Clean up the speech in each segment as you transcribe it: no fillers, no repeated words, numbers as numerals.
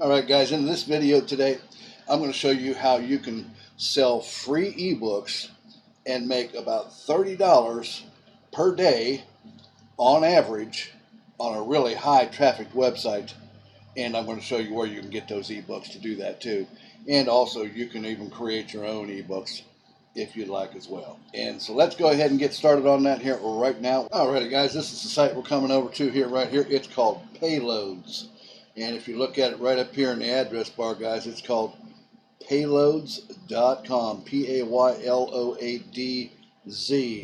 Alright guys, in this video today I'm going to show you how you can sell free ebooks and make about $30 per day on average on a really high traffic website. And I'm going to show you where you can get those ebooks to do that too. And also you can even create your own ebooks if you'd like as well. And so let's go ahead and get started on that here right now. Alrighty guys, this is the site we're coming over to here right here. It's called Payloadz. And if you look at it right up here in the address bar, guys, it's called Payloadz.com. Payloadz,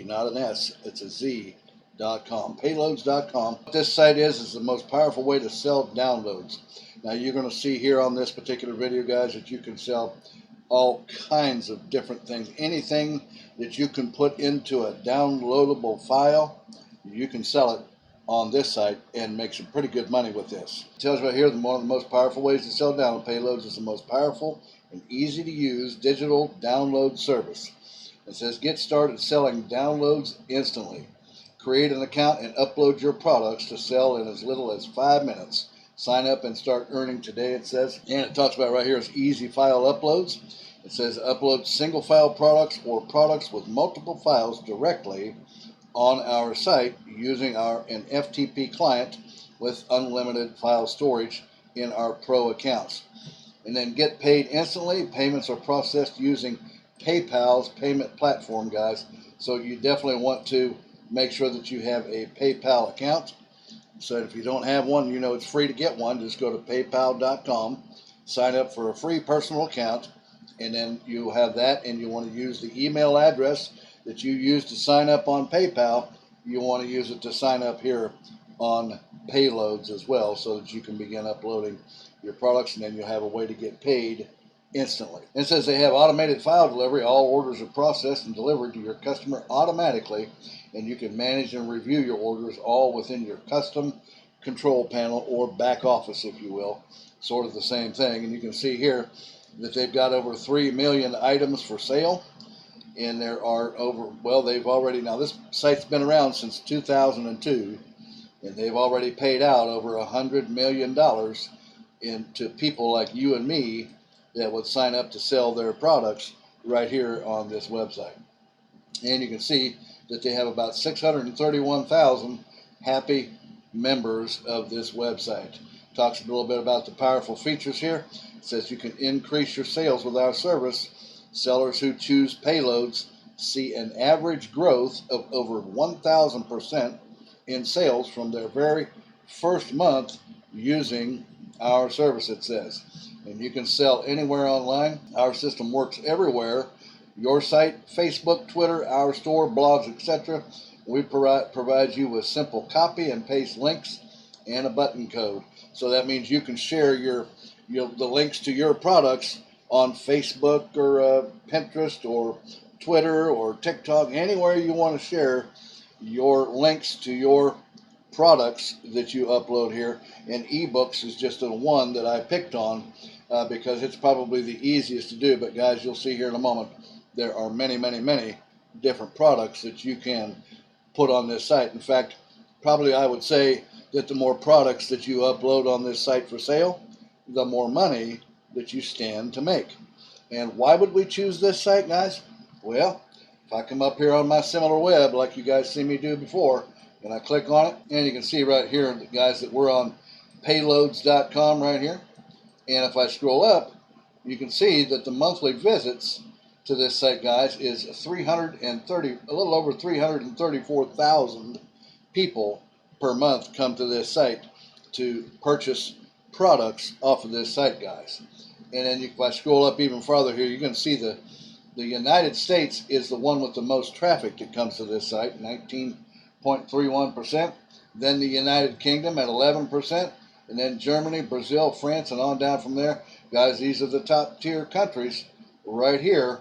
not an S, it's a Z.com. Payloadz.com. What this site is the most powerful way to sell downloads. Now you're going to see here on this particular video, guys, that you can sell all kinds of different things. Anything that you can put into a downloadable file, you can sell it on this site and make some pretty good money with this. It tells you right here that one of the most powerful ways to sell download payloads is the most powerful and easy to use digital download service. It says get started selling downloads instantly. Create an account and upload your products to sell in as little as 5 minutes. Sign up and start earning today, it says. And it talks about right here is easy file uploads. It says upload single file products or products with multiple files directly on our site using an FTP client with unlimited file storage in our pro accounts. And then get paid instantly. Payments are processed using PayPal's payment platform, guys. So you definitely want to make sure that you have a PayPal account. So if you don't have one, you know it's free to get one. Just go to paypal.com, sign up for a free personal account, and then you'll have that, and you want to use the email address that you use to sign up on PayPal. You want to use it to sign up here on Payloadz as well, so that you can begin uploading your products, and then you'll have a way to get paid instantly. It says they have automated file delivery. All orders are processed and delivered to your customer automatically, and you can manage and review your orders all within your custom control panel or back office, if you will. Sort of the same thing. And you can see here that they've got over 3 million items for sale. And there are over, well, they've already, now this site's been around since 2002, and they've already paid out over $100 million to people like you and me that would sign up to sell their products right here on this website. And you can see that they have about 631,000 happy members of this website. Talks a little bit about the powerful features here. It says you can increase your sales with our service. Sellers who choose Payloadz see an average growth of over 1,000% in sales from their very first month using our service, it says. And you can sell anywhere online. Our system works everywhere. Your site, Facebook, Twitter, our store, blogs, etc. We provide you with simple copy and paste links and a button code. So that means you can share the links to your products on Facebook or Pinterest or Twitter or TikTok, anywhere you want to share your links to your products that you upload here. And ebooks is just the one that I picked on because it's probably the easiest to do. But guys, you'll see here in a moment, there are many, many, many different products that you can put on this site. In fact, probably I would say that the more products that you upload on this site for sale, the more money that you stand to make. And why would we choose this site, guys? Well, if I come up here on my similar web like you guys see me do before, and I click on it, and you can see right here, guys, that we're on Payloadz.com right here. And if I scroll up, you can see that the monthly visits to this site, guys, is a little over 334,000 people per month come to this site to purchase products off of this site, guys. And then if I scroll up even farther here, you can see the United States is the one with the most traffic that comes to this site, 19.31%. Then the United Kingdom at 11%. And then Germany, Brazil, France, and on down from there. Guys, these are the top tier countries right here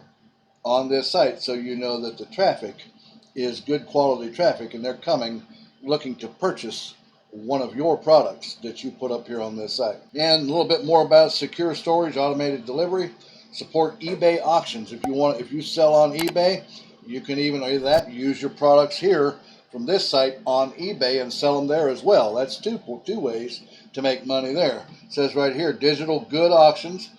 on this site. So you know that the traffic is good quality traffic, and they're coming looking to purchase one of your products that you put up here on this site. And a little bit more about secure storage, automated delivery, support eBay auctions. If you sell on eBay, you can even use your products here from this site on eBay and sell them there as well. That's two ways to make money there. It says right here, digital good auctions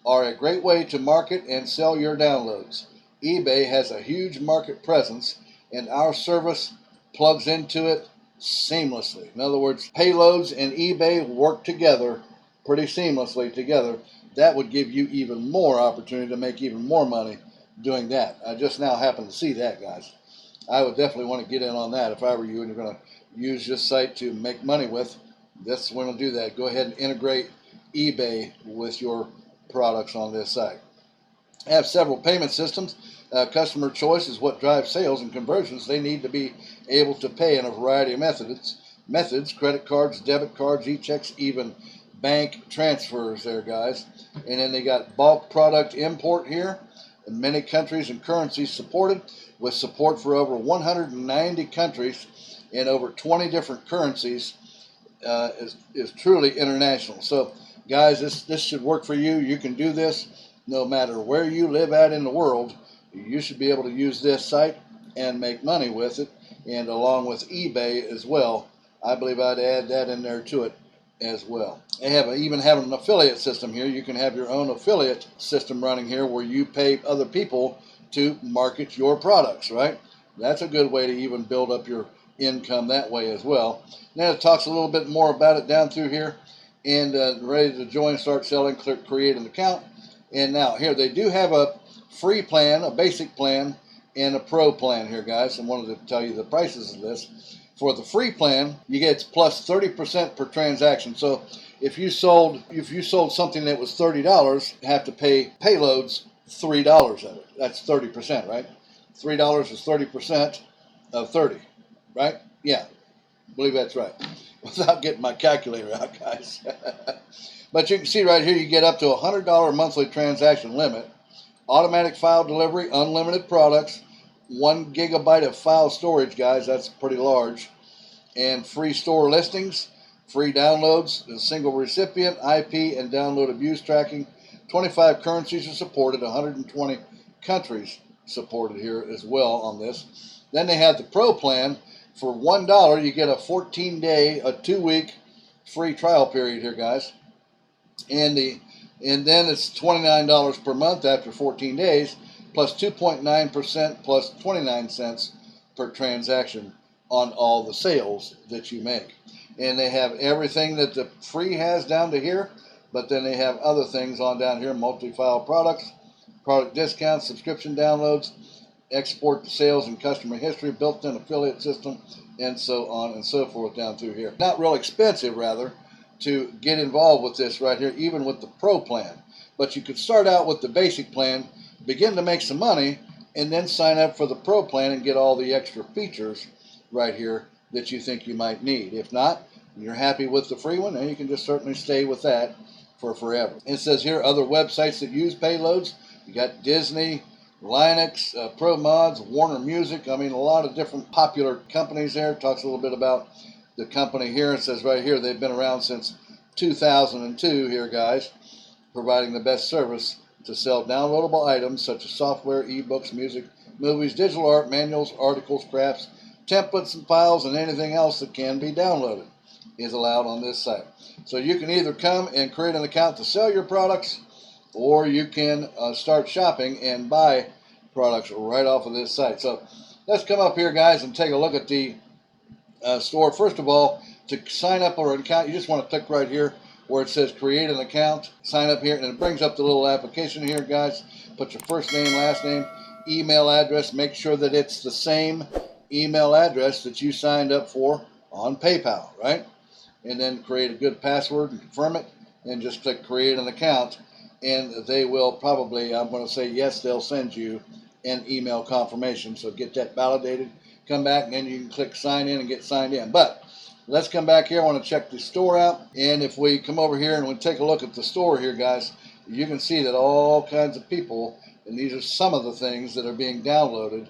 are a great way to market and sell your downloads. eBay has a huge market presence, and our service plugs into it seamlessly. In other words, Payloadz and eBay work together pretty seamlessly together. That would give you even more opportunity to make even more money doing that. I just now happen to see that, guys. I would definitely want to get in on that if I were you and you're going to use this site to make money with. This is when to do that. Go ahead and integrate eBay with your products on this site. I have several payment systems. Customer choice is what drives sales and conversions. They need to be able to pay in a variety of methods, credit cards, debit cards, e-checks, even bank transfers there, guys. And then they got bulk product import here in many countries and currencies supported, with support for over 190 countries and over 20 different currencies. Is truly international. So guys, this should work for you. You can do this no matter where you live at in the world. You should be able to use this site and make money with it, and along with eBay as well. I believe I'd add that in there to it as well. They even have an affiliate system here. You can have your own affiliate system running here where you pay other people to market your products, right? That's a good way to even build up your income that way as well. Now it talks a little bit more about it down through here, and ready to join, start selling, click create an account. And now here they do have a free plan, a basic plan, and a pro plan here, guys. I wanted to tell you the prices of this. For the free plan, you get plus 30% per transaction. So if you sold something that was $30, you have to pay Payloadz $3 of it. That's 30%, right? $3 is 30% of 30, right? Yeah, I believe that's right. Without getting my calculator out, guys. But you can see right here, you get up to a $100 monthly transaction limit, automatic file delivery, unlimited products, 1 gigabyte of file storage, guys. That's pretty large. And free store listings, free downloads, a single recipient, IP and download abuse tracking. 25 currencies are supported, 120 countries supported here as well on this. Then they have the Pro plan. For $1, you get a 14-day, a 2-week free trial period here, guys. And then it's $29 per month after 14 days, plus 2.9% plus 29 cents per transaction on all the sales that you make. And they have everything that the free has down to here, but then they have other things on down here, multi-file products, product discounts, subscription downloads, export to sales and customer history, built-in affiliate system, and so on and so forth down through here. Not real expensive, rather, to get involved with this right here, even with the Pro plan. But you could start out with the basic plan, begin to make some money, and then sign up for the Pro plan and get all the extra features right here that you think you might need. If not, you're happy with the free one, then you can just certainly stay with that for forever. It says here other websites that use Payloadz. You got Disney, Linux, Pro Mods, Warner Music. I mean, a lot of different popular companies there. It talks a little bit about the company here. It says right here they've been around since 2002 here, guys, providing the best service to sell downloadable items such as software, ebooks, music, movies, digital art, manuals, articles, crafts, templates and files, and anything else that can be downloaded is allowed on this site. So you can either come and create an account to sell your products, or you can start shopping and buy products right off of this site. So let's come up here, guys, and take a look at the store. First of all, to sign up for an account, you just want to click right here where it says create an account, sign up here, and it brings up the little application here, guys. Put your first name, last name, email address, make sure that it's the same email address that you signed up for on PayPal, right? And then create a good password and confirm it, and just click create an account, and they will probably, I'm going to say yes, they'll send you an email confirmation. So get that validated, come back, and then you can click sign in and get signed in. But let's come back here. I want to check the store out, and if we come over here and we take a look at the store here, guys, you can see that all kinds of people, and these are some of the things that are being downloaded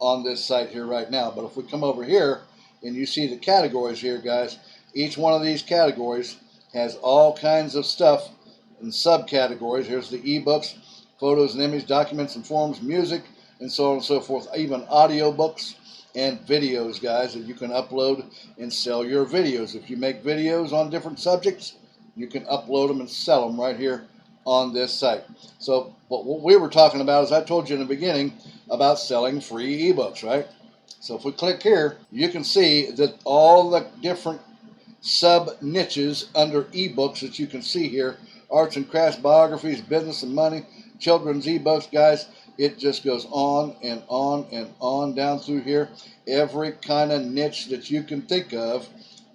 on this site here right now. But if we come over here and you see the categories here, guys, each one of these categories has all kinds of stuff and subcategories. Here's the ebooks, photos and images, documents and forms, music, and so on and so forth, even audiobooks and videos, guys, that you can upload and sell your videos. If you make videos on different subjects, you can upload them and sell them right here on this site. So, but what we were talking about, as I told you in the beginning, about selling free ebooks, right? So if we click here, you can see that all the different sub niches under ebooks that you can see here: arts and crafts, biographies, business and money, children's ebooks, guys. It just goes on and on and on down through here. Every kind of niche that you can think of,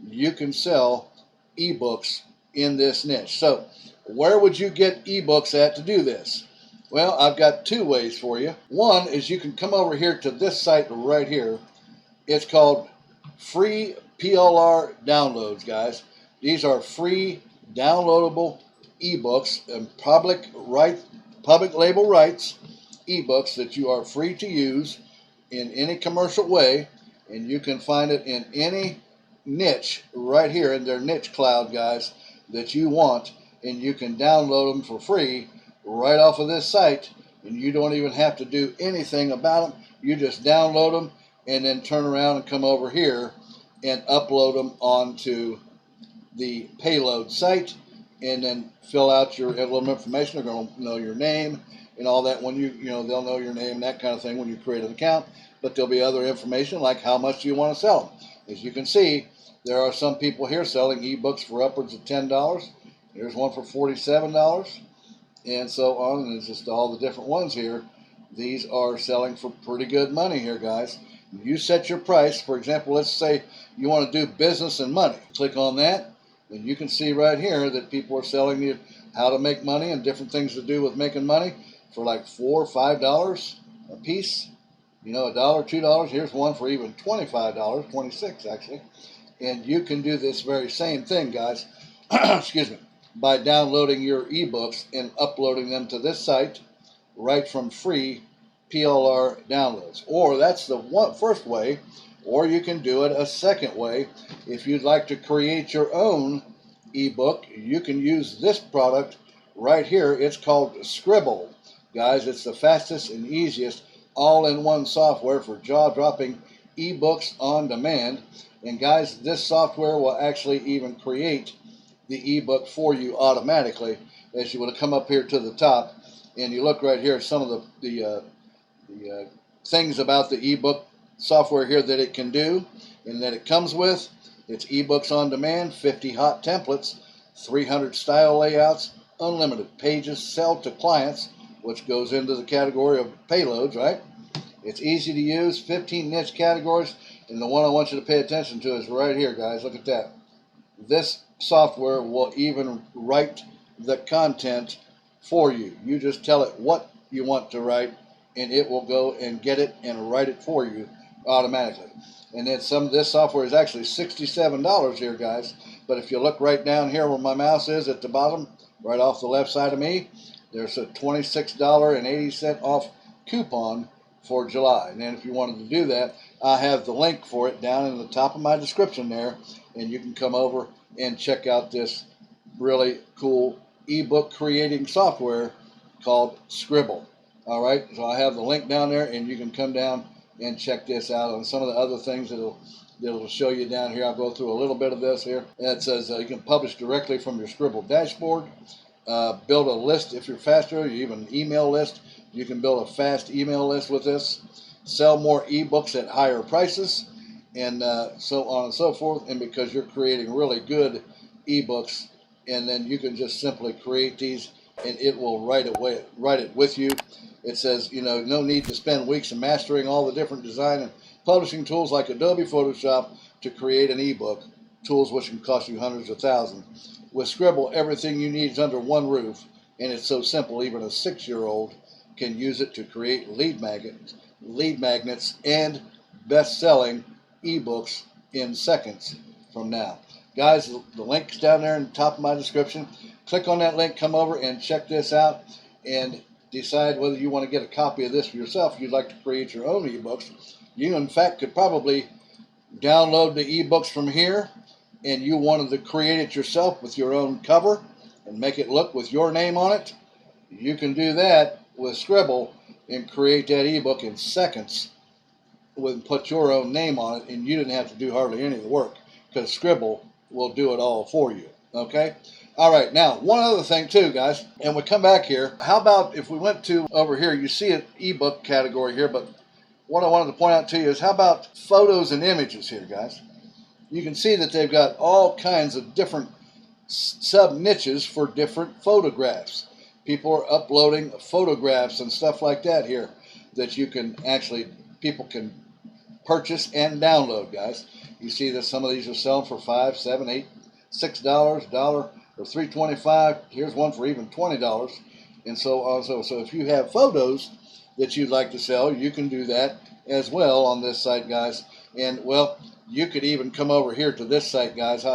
you can sell ebooks in this niche. So where would you get ebooks at to do this? Well, I've got two ways for you. One is you can come over here to this site right here. It's called FreePLR Downloads, guys. These are free downloadable ebooks and public label rights ebooks that you are free to use in any commercial way, and you can find it in any niche right here in their niche cloud, guys, that you want, and you can download them for free right off of this site, and you don't even have to do anything about them. You just download them and then turn around and come over here and upload them onto the Payloadz site, and then fill out your little information. They're going to know your name and all that when they'll know your name and that kind of thing when you create an account. But there'll be other information like how much do you want to sell them. As you can see, there are some people here selling ebooks for upwards of $10. Here's one for $47, and so on. And it's just all the different ones here. These are selling for pretty good money here, guys. You set your price. For example, let's say you want to do business and money. Click on that, and you can see right here that people are selling you how to make money and different things to do with making money for like $4 or $5 a piece. $1, $2. Here's one for even $25, $26 actually. And you can do this very same thing, guys, excuse me, by downloading your ebooks and uploading them to this site right from FreePLR Downloads. Or that's the first way, or you can do it a second way. If you'd like to create your own ebook, you can use this product right here. It's called Scribble. Guys, it's the fastest and easiest all-in-one software for jaw-dropping ebooks on demand. And guys, this software will actually even create the ebook for you automatically. As you would come up here to the top and you look right here at some of the things about the ebook software here that it can do and that it comes with. It's ebooks on demand, 50 hot templates, 300 style layouts, unlimited pages, sell to clients, which goes into the category of Payloadz, right? It's easy to use, 15 niche categories, and the one I want you to pay attention to is right here, guys. Look at that. This software will even write the content for you. You just tell it what you want to write, and it will go and get it and write it for you automatically. And then some of this software is actually $67 here, guys. But if you look right down here where my mouse is at the bottom, right off the left side of me, there's a $26.80 off coupon for July. And then if you wanted to do that, I have the link for it down in the top of my description there, and you can come over and check out this really cool ebook creating software called Scribble. All right, so I have the link down there, and you can come down and check this out on some of the other things that'll show you down here. I'll go through a little bit of this here. And it says you can publish directly from your Scribble dashboard, build a list if you're faster, you even an email list. You can build a fast email list with this, sell more ebooks at higher prices, and so on and so forth. And because you're creating really good ebooks, and then you can just simply create these, and it will write it with you. It says, no need to spend weeks in mastering all the different design and publishing tools like Adobe Photoshop to create an ebook, tools which can cost you hundreds of thousands. With Scribble, everything you need is under one roof, and it's so simple, even a 6-year-old can use it to create lead magnets, and best-selling ebooks in seconds from now. Guys, the link's down there in the top of my description. Click on that link, come over and check this out, and decide whether you want to get a copy of this for yourself. If you'd like to create your own ebooks, you in fact could probably download the ebooks from here, and you wanted to create it yourself with your own cover and make it look with your name on it. You can do that with Scribble and create that ebook in seconds and put your own name on it, and you didn't have to do hardly any of the work because Scribble will do it all for you. Okay? All right, now one other thing too, guys, and we come back here. How about if we went to over here? You see an ebook category here, but what I wanted to point out to you is how about photos and images here, guys? You can see that they've got all kinds of different sub niches for different photographs. People are uploading photographs and stuff like that here that you can actually, people can purchase and download, guys. You see that some of these are selling for $5, $7, $8, $6, $1, or $3.25. Here's one for even $20, and so on. So if you have photos that you'd like to sell, you can do that as well on this site, guys. And well, you could even come over here to this site, guys.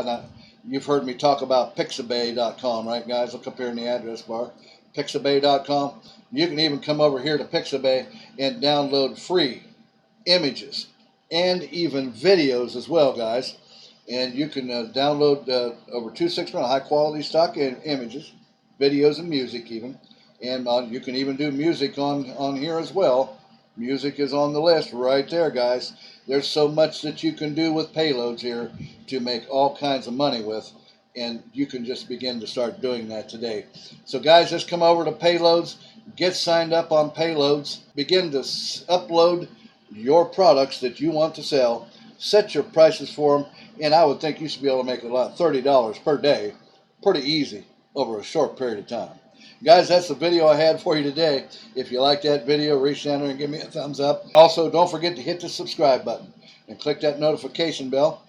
You've heard me talk about Pixabay.com, right, guys? Look up here in the address bar, Pixabay.com. You can even come over here to Pixabay and download free images and even videos as well, guys. And you can download over 261 high quality stock images, videos, and music even. And you can even do music on here as well. Music is on the list right there, guys. There's so much that you can do with Payloadz here to make all kinds of money with, and you can just begin to start doing that today. So guys, just come over to Payloadz, get signed up on Payloadz, begin to upload your products that you want to sell, set your prices for them, and I would think you should be able to make about $30 per day, pretty easy, over a short period of time. Guys, that's the video I had for you today. If you like that video, reach down there and give me a thumbs up. Also, don't forget to hit the subscribe button and click that notification bell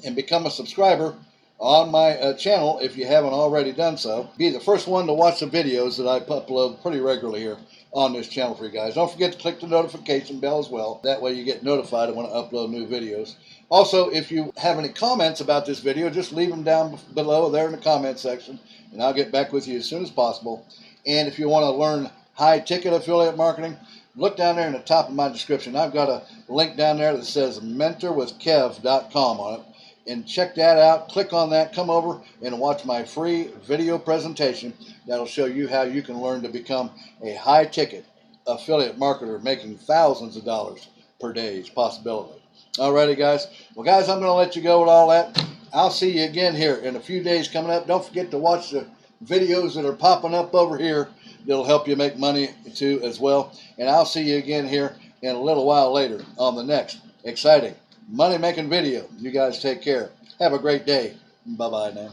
and become a subscriber on my channel if you haven't already done so. Be the first one to watch the videos that I upload pretty regularly here on this channel for you guys. Don't forget to click the notification bell as well. That way you get notified when I upload new videos. Also, if you have any comments about this video, just leave them down below there in the comment section, and I'll get back with you as soon as possible. And if you want to learn high-ticket affiliate marketing, look down there in the top of my description. I've got a link down there that says mentorwithkev.com on it. And check that out. Click on that. Come over and watch my free video presentation that'll show you how you can learn to become a high-ticket affiliate marketer making thousands of dollars per day is a possibility. Alrighty, guys. Well, guys, I'm going to let you go with all that. I'll see you again here in a few days coming up. Don't forget to watch the videos that are popping up over here that'll help you make money too as well. And I'll see you again here in a little while later on the next exciting money-making video. You guys take care. Have a great day. Bye-bye now.